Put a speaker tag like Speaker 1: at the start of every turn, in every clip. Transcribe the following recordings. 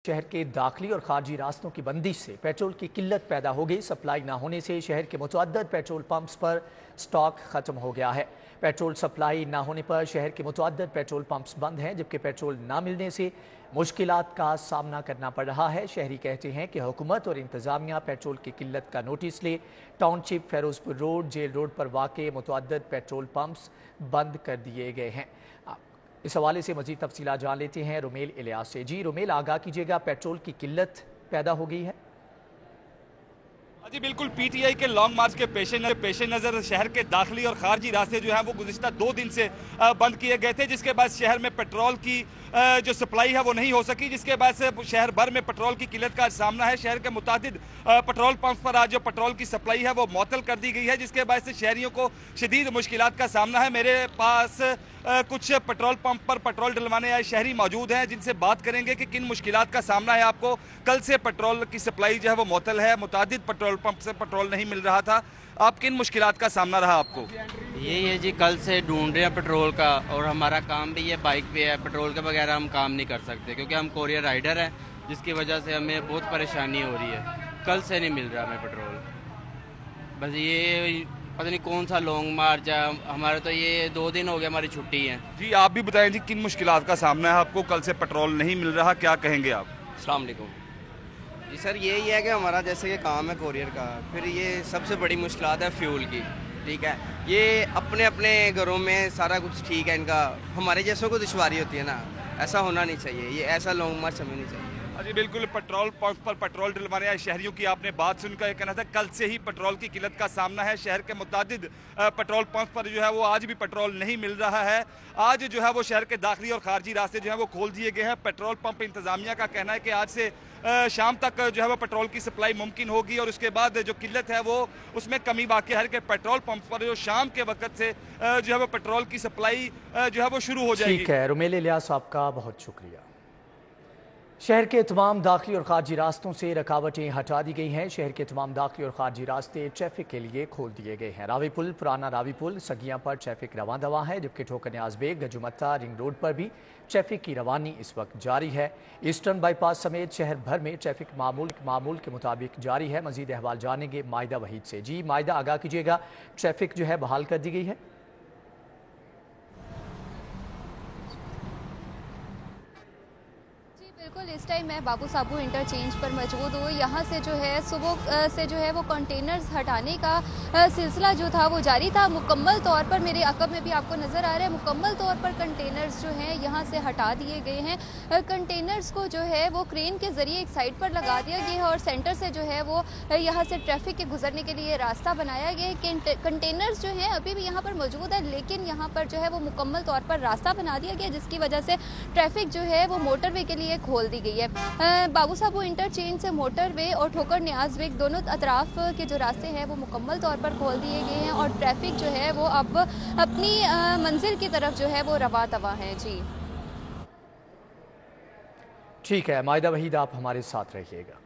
Speaker 1: शहर के दाखिली और खारजी रास्तों की बंदिश से पेट्रोल की किल्लत पैदा हो गई। सप्लाई न होने से शहर के मुतअद्दिद पेट्रोल पंप्स पर स्टॉक खत्म हो गया है। पेट्रोल सप्लाई न होने पर शहर के मुतअद्दिद पेट्रोल पंप्स बंद हैं, जबकि पेट्रोल न मिलने से मुश्किलात का सामना करना पड़ रहा है। शहरी कहते हैं कि हुकूमत और इंतजामिया पेट्रोल की किल्लत का नोटिस ले township, Ferozepur road, jail road पर वाक़ मुतअद्दिद पेट्रोल पंप्स बंद कर दिए गए हैं। इस हवाले से मजीद तफसीलात जान लेते हैं रुमेल इलियास से। जी रुमेल, आगाह कीजिएगा, पेट्रोल की किल्लत पैदा हो गई है?
Speaker 2: जी बिल्कुल, पीटीआई के लॉन्ग मार्च के पेश नज़र शहर के दाखिली और खारजी रास्ते जो हैं वो गुज़िश्ता 2 दिन से बंद किए गए थे, जिसके बाद शहर में पेट्रोल की जो सप्लाई है वो नहीं हो सकी, जिसके बाद से शहर भर में पेट्रोल की किल्लत का सामना है। शहर के मुतादिद पेट्रोल पंप पर आज जो पेट्रोल की सप्लाई है वो मुअत्तल कर दी गई है, जिसके बाद से शहरियों को शदीद मुश्किलात का सामना है। मेरे पास कुछ पेट्रोल पंप पर पेट्रोल डलवाने आए शहरी मौजूद हैं, जिनसे बात करेंगे कि किन मुश्किलात का सामना है आपको। कल से पेट्रोल की सप्लाई जो है वो मुअत्तल है, मुतादिद पेट्रोल पंप से पेट्रोल नहीं मिल रहा था। आप किन मुश्किलात का सामना रहा आपको?
Speaker 3: यही है जी, कल से ढूंढ रहे हैं पेट्रोल का, और हमारा काम भी ये बाइक पे है। पेट्रोल के बगैर हम काम नहीं कर सकते, क्योंकि हम कोरियर राइडर हैं, जिसकी वजह से हमें बहुत परेशानी हो रही है। कल से नहीं मिल रहा हमें पेट्रोल। बस ये पता नहीं कौन सा लॉन्ग मार्च है हमारा, तो ये 2 दिन हो गए हमारी छुट्टी है।
Speaker 2: जी आप भी बताएं जी, किन मुश्किलात का सामना है आपको? कल से पेट्रोल नहीं मिल रहा, क्या कहेंगे आप?
Speaker 4: अस्सलाम वालेकुम जी सर, यही है कि हमारा जैसे कि काम है कोरियर का, फिर ये सबसे बड़ी मुश्किलात है फ्यूल की। ठीक है, ये अपने अपने घरों में सारा कुछ ठीक है इनका, हमारे जैसों को दुश्वारी होती है ना, ऐसा होना नहीं चाहिए। ये ऐसा लॉन्ग मार्च हमें नहीं चाहिए।
Speaker 2: जी बिल्कुल, पेट्रोल पंप पर पेट्रोल डलवाने आए शहरियों की आपने बात सुनकर ये कहना था, कल से ही पेट्रोल की किल्लत का सामना है। शहर के मुतादिद पेट्रोल पंप पर जो है वो आज भी पेट्रोल नहीं मिल रहा है। आज जो है वो शहर के दाखिली और खारजी रास्ते जो है वो खोल दिए गए हैं। पेट्रोल पंप इंतजामिया का कहना है कि आज से शाम तक जो है वो पेट्रोल की सप्लाई मुमकिन होगी, और उसके बाद जो किल्लत है वो उसमें कमी बाकी है कि पेट्रोल पंप पर जो शाम के वक्त से जो है वो पेट्रोल की सप्लाई जो है वो शुरू हो जाएगी।
Speaker 1: ठीक है रुमेल इलियास, आपका बहुत शुक्रिया। शहर के तमाम दाखिली और खारजी रास्तों से रुकावटें हटा दी गई हैं। शहर के तमाम दाखिली और खारजी रास्ते ट्रैफिक के लिए खोल दिए गए हैं। रावी पुल, पुराना रावी पुल, सगियां पर ट्रैफिक रवां दवा है, जबकि ठोकर न्याज बेग, गजुमत्ता, रिंग रोड पर भी ट्रैफिक की रवानी इस वक्त जारी है। ईस्टर्न बाईपास समेत शहर भर में ट्रैफिक मामूल के मुताबिक जारी है। मजीद अहवाल जानेंगे मायदा वहीद से। जी मायदा, आगाह कीजिएगा, ट्रैफिक जो है बहाल कर दी गई है?
Speaker 5: बिल्कुल, इस टाइम मैं बाबू साबू इंटरचेंज पर मौजूद हूँ। यहाँ से जो है सुबह से जो है वो कंटेनर्स हटाने का सिलसिला जो था वो जारी था। मुकम्मल तौर पर मेरे अकब में भी आपको नज़र आ रहा है, मुकम्मल तौर पर कंटेनर्स जो हैं यहाँ से हटा दिए गए हैं। कंटेनर्स को जो है वो क्रेन के ज़रिए एक साइड पर लगा दिया गया है, और सेंटर से जो है वो यहाँ से ट्रैफिक के गुजरने के लिए रास्ता बनाया गया है। कंटेनर्स जो हैं अभी भी यहाँ पर मौजूद है, लेकिन यहाँ पर जो है वो मुकम्मल तौर पर रास्ता बना दिया गया, जिसकी वजह से ट्रैफिक जो है वो मोटरवे के लिए खोल दी गई है। बाबू साबू इंटरचेंज से मोटरवे और ठोकर न्याज बेग दोनों अतराफ के जो रास्ते हैं वो मुकम्मल तौर पर खोल दिए गए हैं, और ट्रैफिक जो है वो अब अपनी मंजिल की तरफ जो है वो रवा तवा है। जी
Speaker 1: ठीक है मायदा वहीद, आप हमारे साथ रहिएगा।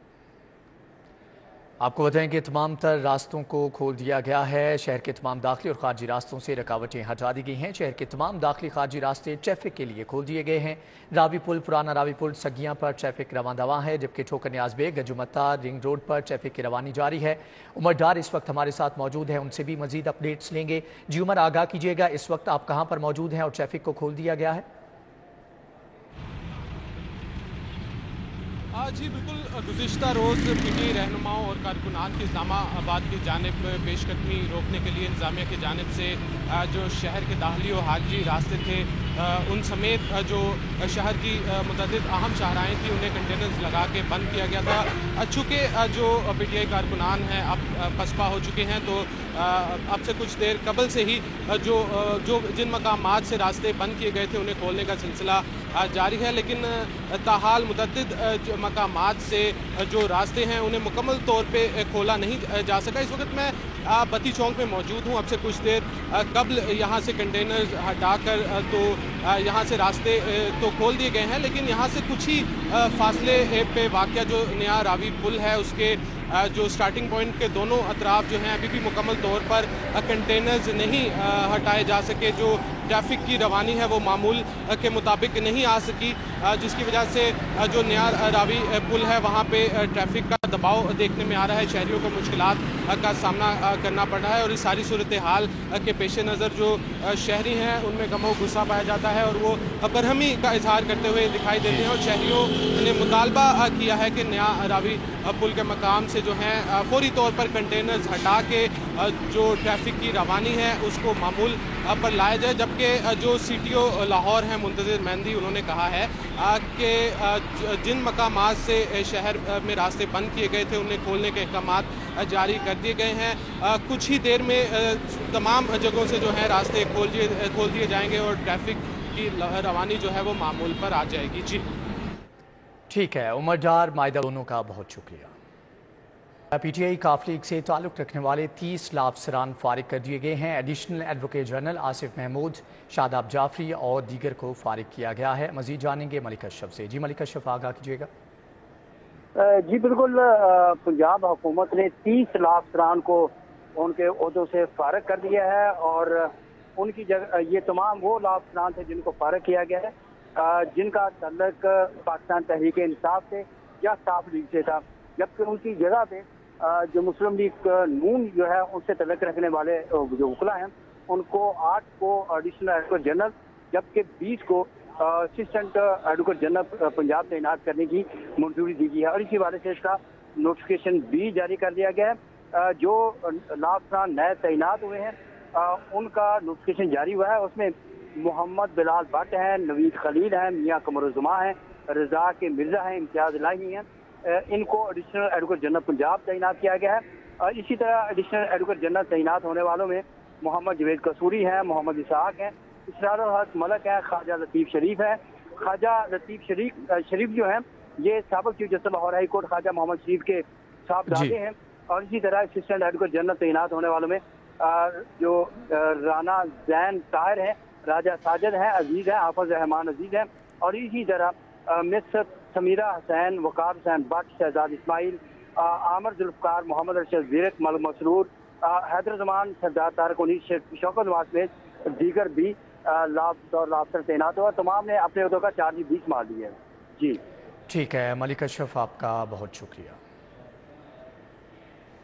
Speaker 1: आपको बताएं कि तमाम तर रास्तों को खोल दिया गया है। शहर के तमाम दाखिली और खारजी रास्तों से रुकावटें हटा दी गई हैं। शहर के तमाम दाखिली खारजी रास्ते ट्रैफिक के लिए खोल दिए गए हैं। रावी पुल, पुराना रावी पुल, सगियां पर ट्रैफिक रवां दवा है, जबकि ठोकर न्याज बेग, गजुमत्ता, रिंग रोड पर ट्रैफिक की रवानी जारी है। उमर डार इस वक्त हमारे साथ मौजूद है, उनसे भी मजीद अपडेट्स लेंगे। जी उमर, आगाह कीजिएगा, इस वक्त आप कहाँ पर मौजूद हैं और ट्रैफिक को खोल दिया गया है?
Speaker 6: जी बिल्कुल, गुज़िश्ता रोज़ पीटीआई रहनुमाओं और कारकुनान की इस्लामाबाद की जानिब पेशकदमी रोकने के लिए इंतजामिया की जानिब से जो शहर के दाखिली और खारजी रास्ते थे उन समेत जो शहर की मुतअद्दिद अहम शाहराएँ थी उन्हें कंटेनर्स लगा के बंद किया गया था। चूँकि जो पीटीआई कारकुनान हैं अब पसपा हो चुके हैं, तो अब से कुछ देर कबल से ही जो जिन मकामात से रास्ते बंद किए गए थे उन्हें खोलने का सिलसिला जारी है, लेकिन ताहाल मुतअद्दिद मकामात से जो रास्ते हैं उन्हें मुकम्मल तौर पे खोला नहीं जा सका। इस वक्त मैं बत्ती चौक में मौजूद हूँ। अब से कुछ देर कबल यहाँ से कंटेनर्स हटाकर तो यहाँ से रास्ते तो खोल दिए गए हैं, लेकिन यहाँ से कुछ ही फासले पे वाक़या जो नया रावी पुल है उसके जो स्टार्टिंग पॉइंट के दोनों अतराफ जो हैं अभी भी मुकम्मल तौर पर कंटेनर्स नहीं हटाए जा सके। जो ट्रैफिक की रवानी है वो मामूल के मुताबिक नहीं आ सकी, जिसकी वजह से जो नया रावी पुल है वहाँ पे ट्रैफिक का दबाव देखने में आ रहा है। शहरियों को मुश्किलात का सामना करना पड़ रहा है और इस सारी सूरत हाल के पेश नज़र जो शहरी हैं उनमें गमो गुस्सा पाया जाता है और वो बरहमी का इजहार करते हुए दिखाई देते हैं। और शहरियों ने मुतालबा किया है कि नया रावी पुल के मकाम से जो है फौरी तौर पर कंटेनर्स हटा के जो ट्रैफिक की रवानी है उसको मामूल पर लाया जाए। जबकि जो CTO लाहौर हैं मुंतज़िर मेहंदी, उन्होंने कहा है कि जिन मकामात से शहर में रास्ते बंद किए गए थे उन्हें खोलने के अहकामात जारी कर दिए गए हैं। कुछ ही देर में तमाम जगहों से जो है रास्ते खोल दिए जाएंगे और ट्रैफिक की रवानी जो है वो मामूल पर आ जाएगी। जी
Speaker 1: ठीक है, उमर डार मायदा दोनों का बहुत शुक्रिया। PTI काफ लीग से ताल्लुक़ रखने वाले 30 लाभ सरान फारिग कर दिए गए हैं। Additional advocate general Asif Mahmood, Shadab Jafri और दीगर को फारिग किया गया है। मजीद जानेंगे मलिक अशरफ से। जी मलिक अशरफ, आगाह कीजिएगा।
Speaker 7: जी बिल्कुल, पंजाब हुकूमत ने 30 लाभ सरान को उनके ओहदों से फारिग कर दिया है और उनकी जगह ये तमाम वो लाभ सरान थे जिनको फारिग किया गया है, जिनका तल्लुक पाकिस्तान तहरीक इंसाफ से या काफ लीग से था। जबकि उनकी जगह पे जो मुस्लिम लीग नून जो है उनसे तल्लुक रखने वाले जो वकला हैं उनको 8 को एडिशनल एडवोकेट जनरल जबकि 20 को असिस्टेंट एडवोकेट जनरल पंजाब तैनात करने की मंजूरी दी गई है और इसी वाले से इसका नोटिफिकेशन भी जारी कर दिया गया है। जो लाभसान नए तैनात हुए हैं उनका नोटिफिकेशन जारी हुआ है। उसमें मोहम्मद बिलाल भट्ट हैं, नवीद खलील हैं, मियाँ कमरुज़्ज़मा हैं, रजा के मिर्जा हैं, इम्तियाज़ इलाही हैं। इनको एडिशनल एडवोकेट जनरल पंजाब तैनात किया गया है। इसी तरह एडिशनल एडवोकेट जनरल तैनात होने वालों में मोहम्मद जवेद कसूरी हैं, मोहम्मद इसहाक हैं, इसरार हक मलक हैं, ख्वाजा लतीफ़ शरीफ है। ख्वाजा लतीफ़ शरीफ जो हैं ये साबिक़ chief justice Lahore high court Khwaja Mohammad Sharif के साहबजादे हैं। और इसी तरह असिस्टेंट एडवोकेट जनरल तैनात होने वालों में जो राना जैन ताहिर हैं, राजा साजिद हैं, अजीज़ हैं, हाफिज़ रहमान अजीज़ हैं। और इसी तरह मिस समीरा हुसैन, वकार हुसैन भट्ट, शहजाद इस्माइल, आमर जुल्फ़कार, मोहम्मद अरशद ज़ीरक, मलिक मसरूर, हैदर जमान, सरदार तारक उनीस, शौकत नवाज में दीगर भी लाभसर तैनात हुआ। तमाम ने अपने उहदों का चार्ज 20 मार दिया है। जी
Speaker 1: ठीक है मलिक अशरफ, आपका बहुत शुक्रिया।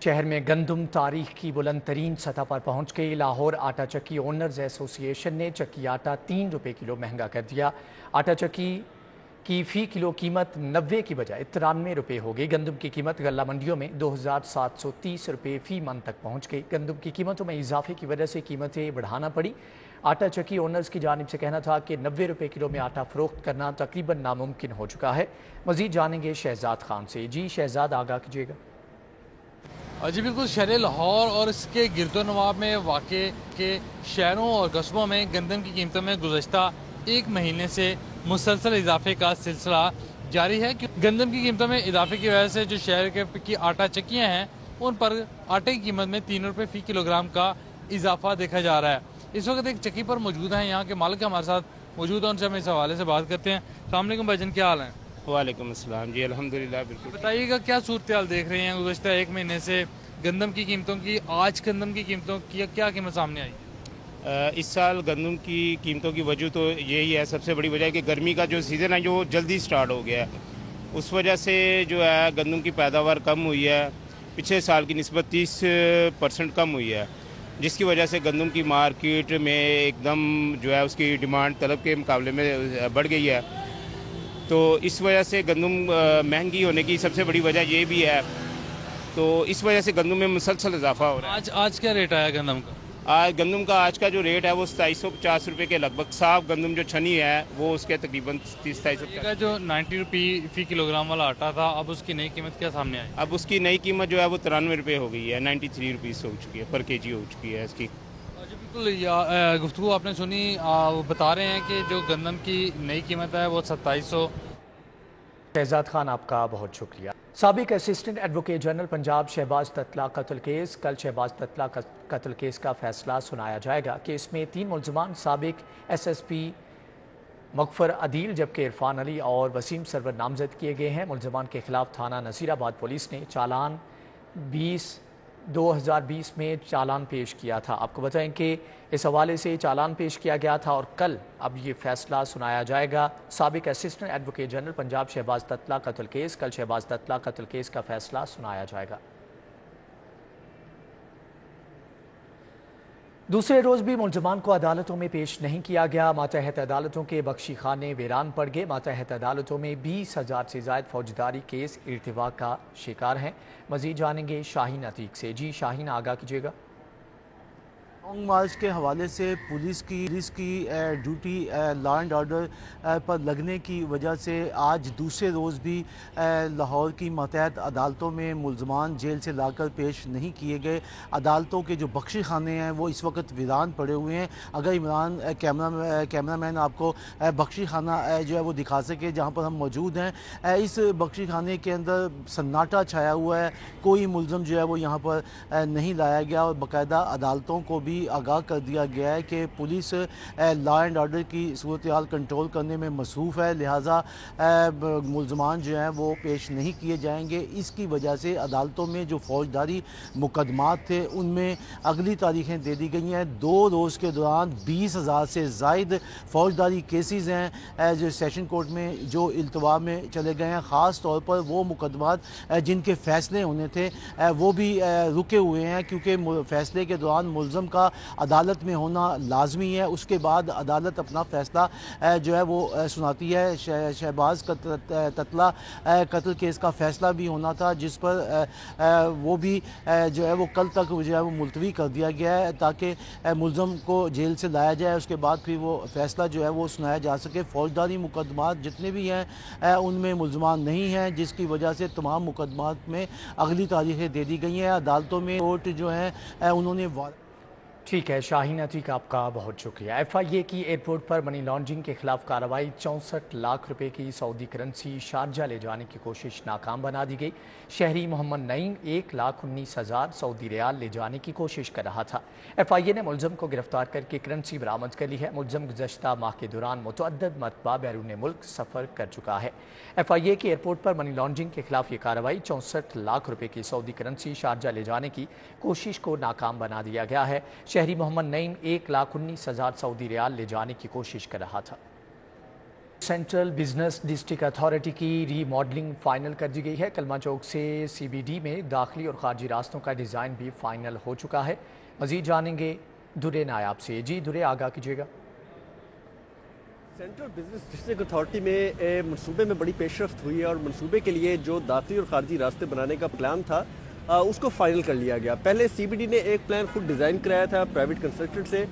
Speaker 1: शहर में गंदम तारीख की बुलंद तरीन सतह पर पहुँच गई। लाहौर आटा चक्की ओनर्स एसोसिएशन ने चक्की आटा 3 रुपये किलो महंगा कर दिया। आटा चक्की की फ़ी किलो कीमत 90 की बजाय 93 रुपये हो गई। गंदम की कीमत गल्ला मंडियों में 2730 रुपये फ़ी मन तक पहुँच गई। गंदम की कीमतों में इजाफे की वजह से कीमतें बढ़ाना पड़ी। आटा चक्की ओनर्स की जानिब से कहना था कि 90 रुपये किलो में आटा फ़रोख्त करना तकरीबन नामुमकिन हो चुका है। मज़ीद जानेंगे शहजाद खान से। जी शहजाद, आगाह कीजिएगा।
Speaker 8: जी बिल्कुल, शहर लाहौर और इसके गिरदोनवाब में वाक़े के शहरों और कस्बों में गंदम की कीमतों में गुज़श्ता एक महीने से मुसलसल इजाफे का सिलसिला जारी है। गंदम की कीमतों में इजाफे की वजह से जो शहर की आटा चक्कियाँ हैं उन पर आटे की कीमत में 3 रुपये फ़ी किलोग्राम का इजाफा देखा जा रहा है। इस वक्त एक चक्की पर मौजूद हैं, यहाँ के मालिक हमारे साथ मौजूद हैं, उनसे हम इस हवाले से बात करते हैं। अस्सलाम वालेकुम भाईजान, क्या हाल है?
Speaker 9: वालेकुम अस्सलाम। जी अल्हम्दुलिल्लाह, बिल्कुल।
Speaker 8: बताइएगा क्या सूरत हाल देख रहे हैं गुज़श्ता एक महीने से गंदम की कीमतों की? आज गंदम की कीमतों की क्या कीमत सामने आई?
Speaker 9: इस साल गंदम की कीमतों की वजह तो यही है, सबसे बड़ी वजह है कि गर्मी का जो सीज़न है जो जल्दी स्टार्ट हो गया है, उस वजह से जो है गंदम की पैदावार कम हुई है। पिछले साल की निस्बत 30% कम हुई है, जिसकी वजह से गंदम की मार्केट में एकदम जो है उसकी डिमांड तलब के मुकाबले में बढ़ गई है। तो इस वजह से गंदम महंगी होने की सबसे बड़ी वजह ये भी है। तो इस वजह से गंदम में मुसलसल इजाफा हो रहा है।
Speaker 8: आज क्या रेट आया गंदम का?
Speaker 9: आज का जो रेट है वो 2750 रुपये के लगभग। साफ गंदम जो छनी है वो उसके तकरीबन 30-27
Speaker 8: जो 90 रुपये फ़ी किलोग्राम वाला आटा था, अब उसकी नई कीमत क्या सामने आई?
Speaker 9: अब उसकी नई कीमत जो है वो 93 रुपये हो गई है, 93 रुपीज़ हो चुकी है, पर केजी हो चुकी है इसकी।
Speaker 8: बिल्कुल, गुफ्तगू आपने सुनी, वो बता रहे हैं कि जो गंदम की नई कीमत है वो 2700।
Speaker 1: शहजाद खान, आपका बहुत शुक्रिया। साबिक assistant advocate general Punjab Shahbaz Tatla कत्ल केस। कल शहबाज ततला कत्ल केस का फैसला सुनाया जाएगा कि इसमें 3 मुल्ज़मान साबिक SSP मगफर अदील जबकि इरफान अली और वसीम सरवर नामजद किए गए हैं। मुल्ज़मान के खिलाफ थाना नसीराबाद पुलिस ने चालान 20 2020 में चालान पेश किया था। आपको बताएं कि इस हवाले से चालान पेश किया गया था और कल अब ये फैसला सुनाया जाएगा। साबिक assistant advocate general Punjab Shahbaz Tatla कत्ल केस, कल शहबाज ततला कत्ल केस का फैसला सुनाया जाएगा। दूसरे रोज भी मुलजमान को अदालतों में पेश नहीं किया गया। मातहत अदालतों के बख्शी खाने वीरान पड़ गए। मातहत अदालतों में 20,000 से ज्यादा फौजदारी केस इर्तिवा का शिकार हैं। मजीद जानेंगे शाहीन अतीक से। जी शाहीन, आगाह कीजिएगा।
Speaker 10: लॉन्ग मार्च के हवाले से पुलिस की ड्यूटी लॉ एंड ऑर्डर पर लगने की वजह से आज दूसरे रोज़ भी लाहौर की मातहत अदालतों में मुलजमान जेल से लाकर पेश नहीं किए गए। अदालतों के जो बख्शी खाने हैं वो इस वक्त वीरान पड़े हुए हैं। अगर इमरान कैमरामैन आपको बख्शी खाना जो है वो दिखा सके जहाँ पर हम मौजूद हैं, इस बख्शी खाने के अंदर सन्नाटा छाया हुआ है। कोई मुलजम जो है वो यहाँ पर नहीं लाया गया और बाकायदा अदालतों को भी आगाह कर दिया गया है कि पुलिस लॉ एंड ऑर्डर की सूरत हाल कंट्रोल करने में मसरूफ़ है, लिहाजा मुलजमान जो हैं वो पेश नहीं किए जाएंगे। इसकी वजह से अदालतों में जो फौजदारी मुकदमात थे उनमें अगली तारीखें दे दी गई हैं। 2 रोज़ के दौरान 20,000 से ज़ायद फौजदारी केसेस हैं जो सेशन कोर्ट में जो इल्तवा में चले गए हैं। ख़ास तौर पर वो मुकदमात जिनके फ़ैसले होने थे वो भी रुके हुए हैं, क्योंकि फ़ैसले के दौरान मुलजम का अदालत में होना लाजमी है। उसके बाद अदालत अपना फ़ैसला जो है वो सुनाती है। शहबाज ततला कत्ल केस का फ़ैसला भी होना था, जिस पर वो भी जो है वो कल तक जो है वो मुलतवी कर दिया गया है ताकि मुलजम को जेल से लाया जाए। उसके बाद फिर वो फ़ैसला जो है वो सुनाया जा सके। फौजदारी मुकदमात जितने भी हैं उनमें मुलजमान नहीं हैं, जिसकी वजह से तमाम मुकदमात में अगली तारीखें दे दी गई हैं। अदालतों में कोर्ट जो हैं उन्होंने
Speaker 1: ठीक है शाहीन अतीक, आपका बहुत शुक्रिया। FIA की एयरपोर्ट पर मनी लॉन्ड्रिंग के खिलाफ कार्रवाई। 64 लाख रुपए की सऊदी करेंसी शारजा ले जाने की कोशिश नाकाम बना दी गई। शहरी मोहम्मद नईम 1,19,000 सऊदी रियाल ले जाने की कोशिश कर रहा था। FIA ने मुलजम को गिरफ्तार करके करेंसी बरामद कर ली है। मुलजम गुज़श्ता माह के दौरान मुतअद्दिद मरतबा बैरून मुल्क सफ़र कर चुका है। FIA की एयरपोर्ट पर मनी लॉन्ड्रिंग के खिलाफ ये कार्रवाई 64 लाख रुपए की सऊदी करेंसी शारजा ले जाने की कोशिश को नाकाम बना दिया गया है। शहरी मोहम्मद नईम 1,19,000 सऊदी रियाल ले जाने की कोशिश कर रहा था। सेंट्रल बिजनेस डिस्ट्रिक्ट अथॉरिटी की रीमॉडलिंग फाइनल कर दी गई है। कलमा चौक से CBD में दाखिली और खारजी रास्तों का डिज़ाइन भी फाइनल हो चुका है। मजीद जानेंगे दुरे नायाब से। जी दुरे, आगाह कीजिएगा।
Speaker 11: सेंट्रल बिजनेस डिस्ट्रिक्ट अथॉरिटी में मनसूबे में बड़ी पेशरफ्त हुई है और मनसूबे के लिए जो दाखिली और खारजी रास्ते बनाने का प्लान था उसको फाइनल कर लिया गया। पहले CBD ने एक प्लान खुद डिज़ाइन कराया था प्राइवेट कंस्ट्रक्टर से,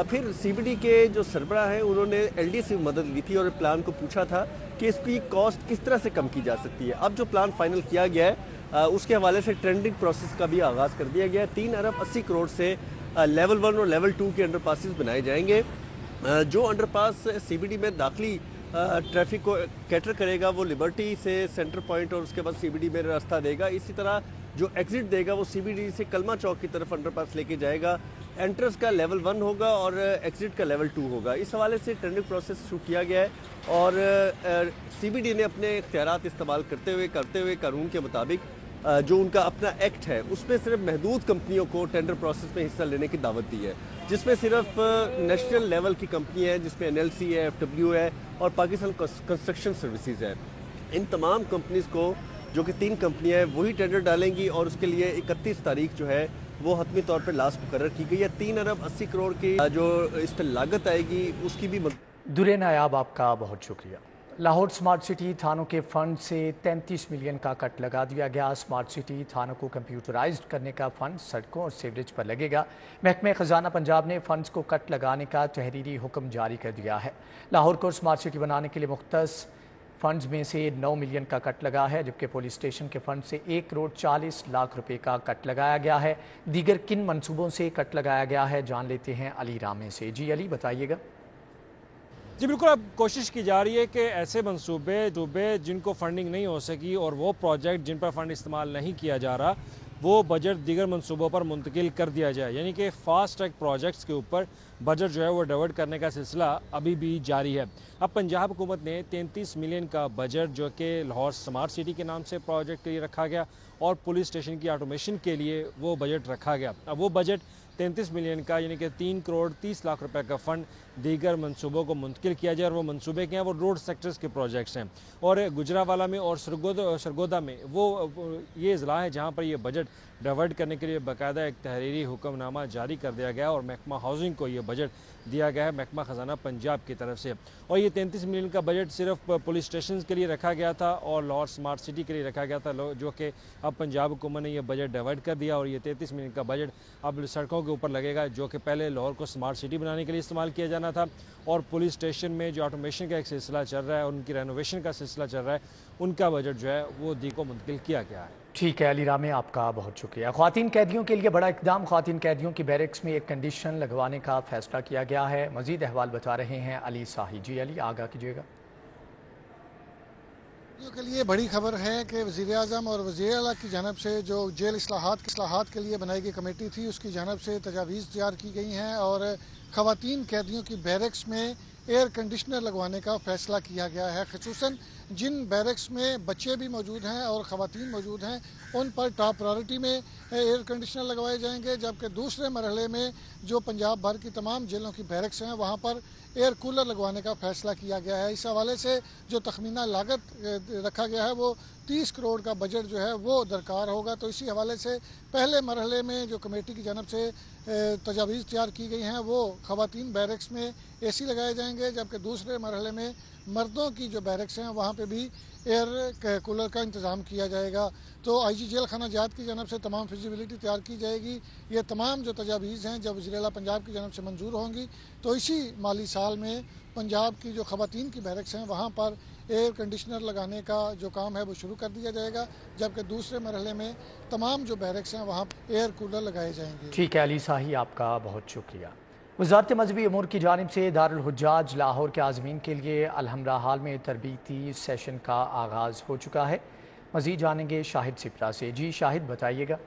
Speaker 11: फिर CBD के जो सरबराह हैं उन्होंने LD से मदद ली थी और प्लान को पूछा था कि इसकी कॉस्ट किस तरह से कम की जा सकती है। अब जो प्लान फाइनल किया गया है उसके हवाले से टेंडरिंग प्रोसेस का भी आगाज़ कर दिया गया है। 3 अरब 80 करोड़ से लेवल 1 और लेवल 2 के अंडरपासेस बनाए जाएंगे। जो अंडरपास CBD में दाखिली ट्रैफिक को कैटर करेगा वो लिबर्टी से सेंटर पॉइंट और उसके बाद CBD में रास्ता देगा। इसी तरह जो एग्जिट देगा वो CBD से कलमा चौक की तरफ अंडरपास लेके जाएगा। एंट्रेंस का लेवल 1 होगा और एग्जिट का लेवल 2 होगा। इस हवाले से टेंडरिंग प्रोसेस शुरू किया गया है और CBD ने अपने इख्तियारात इस्तेमाल करते हुए कानून के मुताबिक जो उनका अपना एक्ट है उसमें सिर्फ महदूद कंपनियों को टेंडर प्रोसेस में हिस्सा लेने की दावत दी है, जिसमें सिर्फ नेशनल लेवल की कंपनी है जिसमें NLC है, FW है और पाकिस्तान कंस्ट्रक्शन सर्विसेज है। इन तमाम कंपनीज को जो कि 3 कंपनियां हैं वही टेंडर डालेंगी और उसके लिए 31 तारीख जो है वो हतमी तौर पर लास्ट मुकर्रर की गई है। 3 अरब 80 करोड़ की जो इस पर लागत आएगी उसकी भी
Speaker 1: दुरे नायाब, आपका बहुत शुक्रिया। लाहौर स्मार्ट सिटी थानों के फंड से 33 मिलियन का कट लगा दिया गया। स्मार्ट सिटी थानों को कंप्यूटराइज्ड करने का फंड सड़कों और सीवरेज पर लगेगा। महकमे खजाना पंजाब ने फंड्स को कट लगाने का तहरीरी हुक्म जारी कर दिया है। लाहौर को स्मार्ट सिटी बनाने के लिए मुख्तस फंड्स में से 9 मिलियन का कट लगा है, जबकि पुलिस स्टेशन के फंड से 1 करोड़ 40 लाख रुपए का कट लगाया गया है। दीगर किन मंसूबों से कट लगाया गया है जान लेते हैं अली रामे से। जी अली, बताइएगा।
Speaker 12: जी बिल्कुल, अब कोशिश की जा रही है कि ऐसे मंसूबे जिनको फंडिंग नहीं हो सकी और वो प्रोजेक्ट जिन पर फंड इस्तेमाल नहीं किया जा रहा वो बजट दीगर मनसूबों पर मुंतकिल कर दिया जाए, यानी कि फास्ट ट्रैक प्रोजेक्ट्स के ऊपर बजट जो है वो डाइवर्ट करने का सिलसिला अभी भी जारी है। अब पंजाब हुकूमत ने 33 मिलियन का बजट जो कि लाहौर स्मार्ट सिटी के नाम से प्रोजेक्ट के लिए रखा गया और पुलिस स्टेशन की ऑटोमेशन के लिए वो बजट रखा गया। अब वो बजट 33 मिलियन का यानी कि 3 करोड़ 30 लाख रुपए का फ़ंड दीगर मंसूबों को मुंतकिल किया जाए और वो मंसूबे के हैं वो रोड सेक्टर्स के प्रोजेक्ट्स हैं। और गुजरावाला में और सरगोदा में वो ये ज़िला है जहाँ पर ये बजट डाइवर्ट करने के लिए बाकायदा एक तहरीरी हुक्मनामा जारी कर दिया गया और महकमा हाउसिंग को ये बजट दिया गया है महकमा ख़जाना पंजाब की तरफ से। और ये 33 मिलियन का बजट सिर्फ पुलिस स्टेशन के लिए रखा गया था और लाहौर स्मार्ट सिटी के लिए रखा गया था, जो कि अब पंजाब हुकूमत ने यह बजट डाइवर्ट कर दिया और ये 33 मिलियन का बजट अब सड़कों के ऊपर लगेगा, जो कि पहले लाहौर को स्मार्ट सिटी बनाने के लिए इस्तेमाल किया जाना था। और पुलिस स्टेशन में जो ऑटोमेशन का एक सिलसिला चल रहा है, उनकी रेनोवेशन का सिलसिला चल रहा है, उनका बजट जो है वो दी को मुंतकिल किया गया है।
Speaker 1: ठीक है अली रामे, आपका बहुत शुक्रिया। ख्वातीन कैदियों के लिए बड़ा इक़दाम, ख्वातीन कैदियों की बैरक्स में एक कंडीशन लगवाने का फैसला किया गया है। मजीद अहवाल बता रहे हैं अली साही। जी अली, आगाह कीजिएगा।
Speaker 13: के लिए बड़ी खबर है कि वज़ीर-ए-आज़म और वज़ीर-ए-आला की जानब से जो जेल इस्लाहात के लिए बनाई गई कमेटी थी, उसकी जानब से तजावीज़ तैयार की गई हैं और ख़वातीन कैदियों की बैरक्स में एयर कंडीशनर लगवाने का फ़ैसला किया गया है। ख़ुसूसन जिन बैरक्स में बच्चे भी मौजूद हैं और ख़वातीन मौजूद हैं, उन पर टॉप प्रायोरिटी में एयर कंडीशनर लगवाए जाएंगे, जबकि दूसरे मरहले में जो पंजाब भर की तमाम जेलों की बैरक्स हैं वहाँ पर एयर कूलर लगवाने का फैसला किया गया है। इस हवाले से जो तखमीना लागत रखा गया है वो 30 करोड़ का बजट जो है वो दरकार होगा। तो इसी हवाले से पहले मरहले में जो कमेटी की जानब से तजावीज़ तैयार की गई हैं वो ख़वातीन बैरक्स में AC लगाए जाएंगे, जबकि दूसरे मरहले में मर्दों की जो बैरक्स हैं वहाँ पे भी एयर कूलर का इंतज़ाम किया जाएगा। तो IG जेल खाना जात की जानब से तमाम फिजिबिलिटी तैयार की जाएगी। ये तमाम जो तजावीज़ हैं जब वज़ीर-ए-आला पंजाब की जानब से मंजूर होंगी तो इसी माली साल में पंजाब की जो ख़वातीन की बैरक्स हैं वहाँ पर एयर कंडीशनर लगाने का जो काम है वो शुरू कर दिया जाएगा, जबकि दूसरे मरहले में तमाम जो बैरक्स हैं वहाँ एयर कूलर लगाए जाएंगे।
Speaker 1: ठीक है अली साही, आपका बहुत शुक्रिया। वज़ारत मज़हबी अमूर की जानिब से दारुल हुज्जाज लाहौर के आज़मीन के लिए अलहम्रा हाल में तरबीती सेशन का आगाज़ हो चुका है। मज़ीद जानेंगे शाहिद सिपरा से। जी शाहिद, बताइएगा।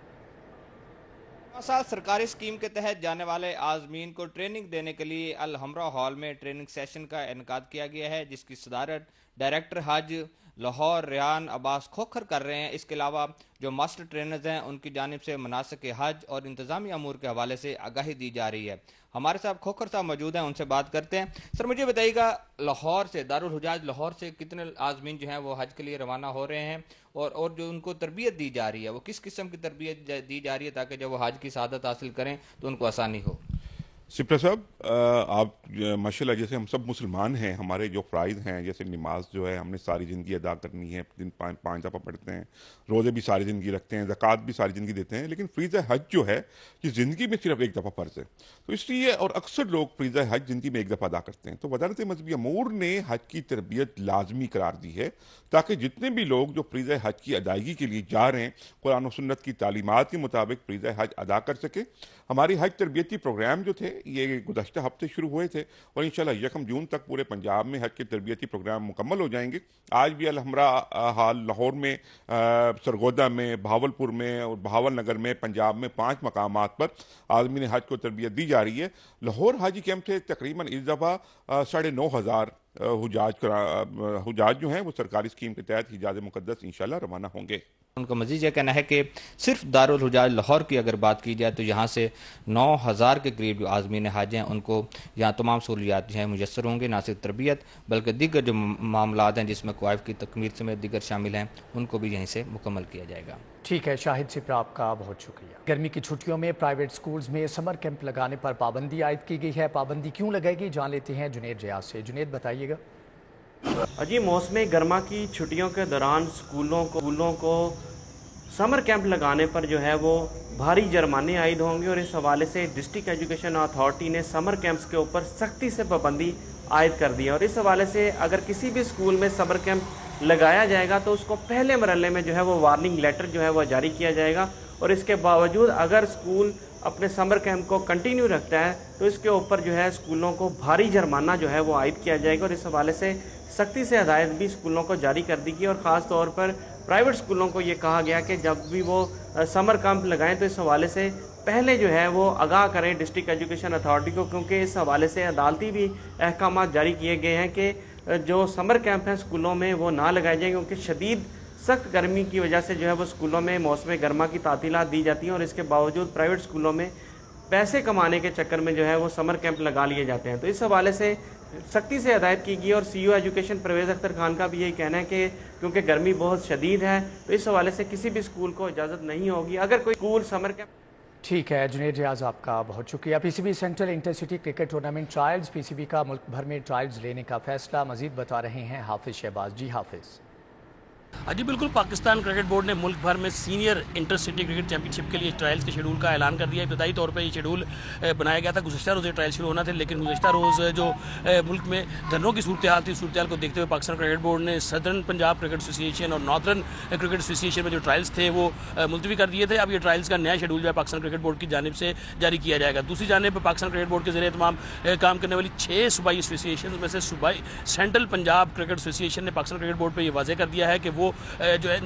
Speaker 14: साल सरकारी स्कीम के तहत जाने वाले आज़मीन को ट्रेनिंग देने के लिए अलहम्रा हॉल में ट्रेनिंग सेशन का इनकाद किया गया है, जिसकी सदारत डायरेक्टर हज लाहौर रियान अब्बास खोखर कर रहे हैं। इसके अलावा जो मास्टर ट्रेनर्स हैं उनकी जानिब से मनासिक हज और इंतजामी अमूर के हवाले से आगाही दी जा रही है। हमारे साथ खोखर साहब मौजूद हैं, उनसे बात करते हैं। सर मुझे बताइएगा, लाहौर से दारुल हुज्जाज लाहौर से कितने आज़मीन जो हैं वो हज के लिए रवाना हो रहे हैं और जो उनको तरबियत दी जा रही है वो किस किस्म की तरबियत दी जा रही है ताकि जब वो हज की सआदत हासिल करें तो उनको आसानी हो?
Speaker 15: सिपरा साहब, आप माशाल्लाह जैसे हम सब मुसलमान हैं, हमारे जो फ़राइज़ हैं जैसे नमाज जो है हमने सारी ज़िंदगी अदा करनी है, दिन 5 दफ़ा पढ़ते हैं, रोज़े भी सारी ज़िंदगी रखते हैं, ज़कात भी सारी ज़िंदगी देते हैं, लेकिन फ़रीज़ा हज जो है ये ज़िंदगी में सिर्फ एक दफ़ा फ़र्ज़ है। तो इसलिए और अक्सर लोग फ़रीज़ा हज ज़िंदगी में एक दफ़ा अदा करते हैं। तो वज़ारत मज़हबी अमूर ने हज की तरबियत लाजमी करार दी है ताकि जितने भी लोग जो फ़रीज़ा हज की अदायगी के लिए जा रहे हैं कुरान और सुन्नत की तालीमात के मुताबिक फ़रीज़ा हज अदा कर सके। हमारी हज तरबियती प्रोग्राम जो थे ये गुज़श्ता हफ्ते शुरू हुए थे और इंशाल्लाह 1 जून तक पूरे पंजाब में हज के तरबियती प्रोग्राम मुकम्मल हो जाएंगे। आज भी अलहम्रा हाल लाहौर में, सरगोदा में, भावलपुर में और भावल नगर में पंजाब में 5 मकामात पर आज़मीन हज को तरबियत दी जा रही है। लाहौर हाजी कैंप से तकरीबन इस दफ़ा 9,500 हुजाज जो हैं वो सरकारी स्कीम के तहत हिजाज मुक़द्दस इंशाल्लाह रवाना होंगे।
Speaker 14: उनका मज़ीद यह कहना है कि सिर्फ दारुल हुज्जाज लाहौर की अगर बात की जाए तो यहाँ से 9,000 के करीब जो आज़मीन हज हैं उनको यहाँ तमाम सहूलियात जो हैं मुयस्सर होंगे। ना सिर्फ तरबियत बल्कि दीगर जो मामलात हैं जिसमें क्वाइफ की तकमील समेत दीगर शामिल हैं उनको भी यहीं से मुकम्मल किया जाएगा।
Speaker 1: ठीक है शाहिद सिपरा, आपका बहुत शुक्रिया। गर्मी की छुट्टियों में प्राइवेट स्कूल्स में समर कैंप लगाने पर पाबंदी आयद की गई है। पाबंदी क्यों लगाएगी जान लेते हैं जुनेद रियाज से। जुनेद, बताइएगा।
Speaker 16: अजी, मौसम गर्मा की छुट्टियों के दौरान स्कूलों को समर कैंप लगाने पर जो है वो भारी जुर्माने आयद होंगे और इस हवाले से डिस्ट्रिक्ट एजुकेशन अथॉरिटी ने समर कैंप्स के ऊपर सख्ती से पाबंदी आयद कर दी है। और इस हवाले से अगर किसी भी स्कूल में समर कैंप लगाया जाएगा तो उसको पहले मरहले में जो है वो वार्निंग लेटर जो है वो जारी किया जाएगा और इसके बावजूद अगर स्कूल अपने समर कैंप को कंटिन्यू रखता है तो इसके ऊपर जो है स्कूलों को भारी जुर्माना जो है वो आयद किया जाएगा और इस हवाले से सख्ती से हदायत भी स्कूलों को जारी कर दी गई और ख़ास तौर पर प्राइवेट स्कूलों को ये कहा गया कि जब भी वो समर कैंप लगाएं तो इस हवाले से पहले जो है वो आगाह करें डिस्ट्रिक्ट एजुकेशन अथॉरिटी को, क्योंकि इस हवाले से अदालती भी अहकाम जारी किए गए हैं कि जो समर कैंप हैं स्कूलों में वो ना लगाए जाएँ, क्योंकि शदीद सख्त गर्मी की वजह से जो है वो स्कूलों में मौसम गर्मा की तातीलात दी जाती हैं और इसके बावजूद प्राइवेट स्कूलों में पैसे कमाने के चक्कर में जो है वो समर कैंप लगा लिए जाते हैं। तो इस हवाले से सख्ती से हदायत की गई और CEO एजुकेशन परवेज़ अख्तर खान का भी यही कहना है कि क्योंकि गर्मी बहुत शदीद है तो इस हवाले से किसी भी स्कूल को इजाज़त नहीं होगी अगर कोई स्कूल समर कैंप।
Speaker 1: ठीक है जुनैद रियाज, आपका बहुत शुक्रिया। PCB central intercity cricket tournament trials, PCB का मुल्क भर में ट्रायल्स लेने का फैसला, मजीद बता रहे हैं हाफिज शहबाज। जी हाफिज।
Speaker 17: जी बिल्कुल, पाकिस्तान क्रिकेट बोर्ड ने मुल्क भर में सीनियर इंटरसिटी क्रिकेट चैंपियनशिप के लिए ट्रायल्स के शेड्यूल का ऐलान कर दिया है। इब्तदाई तौर पर ये शेड्यूल बनाया गया था, गुज़श्ता रोज़ ट्रायल शुरू होना थे, लेकिन गुज़श्ता रोज़ जो मुल्क में धरनों की सूरत हाल थी, सूरत हाल को देखते हुए पाकिस्तान क्रिकेट बोर्ड ने सदर्न पंजाब क्रिकेट एसोसिएशन और नॉर्दर्न क्रिकेट एसोसिएशन में जो ट्रायल्स थे वो मुलतवी कर दिए थे। अब ये ट्रायल्स का नया शेड्यूल जो है पाकिस्तान क्रिकेट बोर्ड की जानिब से जारी किया जाएगा। दूसरी जानिब पाकिस्तान क्रिकेट बोर्ड के ज़रिए तमाम काम करने वाली 6 सूबाई एसोसिएशन में से सूबाई सेंट्रल पंजाब क्रिकेट एसोसिएशन ने पाकिस्तान क्रिकेट बोर्ड पर यह वाज़ेह कर दिया है कि वो जो है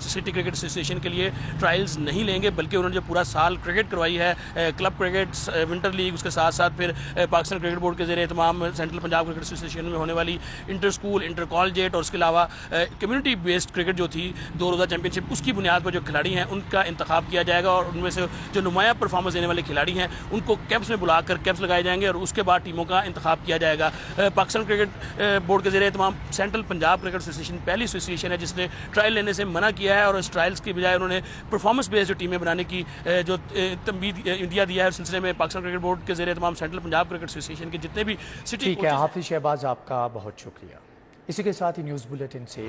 Speaker 17: सिटी क्रिकेट एसोसिएशन के लिए ट्रायल्स नहीं लेंगे, बल्कि उन्होंने जो पूरा साल क्रिकेट करवाई है क्लब क्रिकेट विंटर लीग, उसके साथ साथ फिर पाकिस्तान क्रिकेट बोर्ड के जरिए तमाम सेंट्रल पंजाब क्रिकेट एसोसिएशन में होने वाली इंटर स्कूल, इंटर कॉलेजिएट और उसके अलावा कम्युनिटी बेस्ड क्रिकेट जो थी 2 रोज़ा चैंपियनशिप, उसकी बुनियाद पर जो खिलाड़ी हैं उनका इंतखाब किया जाएगा और उनमें से जो नुमाया परफॉर्मेंस देने वाले खिलाड़ी हैं उनको कैंप्स में बुलाकर कैंप्स लगाए जाएंगे और उसके बाद टीमों का इंतखाब किया जाएगा। पाकिस्तान क्रिकेट बोर्ड के जरिए तमाम सेंट्रल पंजाब क्रिकेट एसोसिएशन पहली एसोसिएशन है जिसने ट्रायल लेने से मना किया है और इस ट्रायल्स की बजाय उन्होंने परफॉर्मेंस बेस्ड जो टीमें बनाने की जो तंबीद इंडिया दिया है, उस सिलसिले में पाकिस्तान क्रिकेट बोर्ड के जरिए तमाम सेंट्रल पंजाब क्रिकेट एसोसिएशन के जितने भी सिटी।
Speaker 1: ठीक है हाफिज शहबाज, आपका बहुत शुक्रिया। इसी के साथ ही न्यूज़ बुलेटिन से